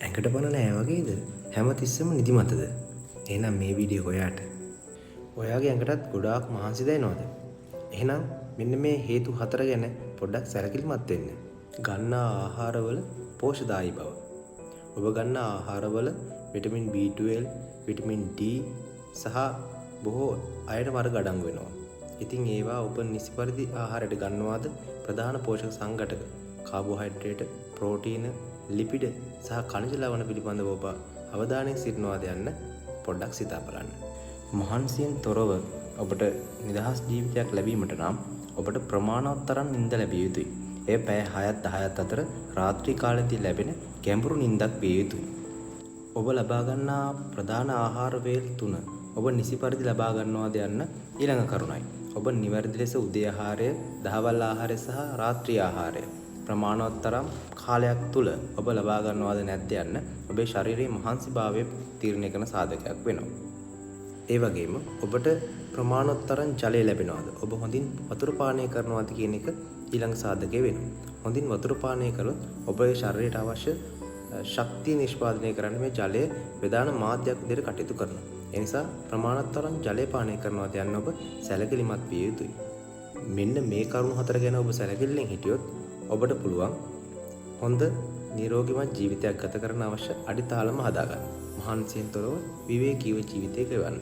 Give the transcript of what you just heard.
ඇඟට පණ නෑ වගේද? හැමතිස්සෙම නිදිමතද? එහෙනම් මේ වීඩියෝ ඔයාට. ඔයාගේ ඇඟටත් ගොඩාක් මහන්සි දැනෙනවද? එහෙනම් මෙන්න මේ හේතු 4 ගැන පොඩ්ඩක් සැලකිලිමත් වෙන්න. ගන්නා ආහාරවල පෝෂ්‍යදායී බව. ඔබ ගන්නා ආහාරවල විටමින් B12, විටමින් D සහ බොහෝ අයන වර්ග අඩංගු වෙනවා. ඉතින් ඒවා ඔබ නිසි පරිදි ආහාරයට ගන්නවාද? ප්‍රධාන පෝෂක සංඝටක කාබෝහයිඩ්‍රේට්, ප්‍රෝටීන, ලිපිඩ සහ khනිජ ලවණ පිළිබඳව ඔබ අවධානයෙන් සිටිනවාද යන්න පොඩ්ඩක් සිතා බලන්න. මහන්සියෙන් තොරව ඔබට නිදහස් ජීවිතයක් ලැබීමට නම් ඔබට ප්‍රමාණවත් තරම් නිින්ද ලැබිය යුතුයි. එය පැය 6ත් 10ත් අතර රාත්‍රී කාලයේදී ලැබෙන ගැඹුරු නිින්දක් විය යුතුයි. ඔබ ලබා ගන්නා ප්‍රධාන ආහාර වේල් 3 ඔබ නිසි පරිදි ලබා ගන්නවාද යන්න ඊළඟ කරුණයි. ඔබ නිවැරදි ලෙස උදේ ආහාරය, දහවල් ආහාරය සහ රාත්‍රී ආහාරය ප්‍රමාණවත් තරම් කාලයක් තුල ඔබ ලබා ගන්නවාද නැද්ද යන්න ඔබේ ශරීරයේ මහන්සිභාවය තීරණය කරන සාධකයක් වෙනවා. ඒ වගේම ඔබට ප්‍රමාණවත් තරම් ජලය ලැබෙනවද? ඔබ හොඳින් වතුර පානය කරනවද කියන එක ඊළඟ සාධකය වෙනවා. හොඳින් වතුර පානය කළොත් ඔබේ ශරීරයට අවශ්‍ය ශක්තිය නිෂ්පාදනය කරන්න මේ ජලය ප්‍රධාන මාධ්‍යයක් විදිහට කටයුතු කරනවා. ඒ නිසා ප්‍රමාණවත් තරම් ජලය පානය කරනවද යන්න ඔබ සැලකිලිමත් විය යුතුයි. මෙන්න මේ කරුණු 4 ගැන ඔබ සැලකිල්ලෙන් හිටියොත් ඔබට පුළුවන් හොඳ නිරෝගීමත් ජීවිතයක් ගත කරන්න අවශ්‍ය අඩිතාලම හදාගන්න. මහන්සියෙන් තොරව විවේකීව ජීවිතයක ගෙවන්න.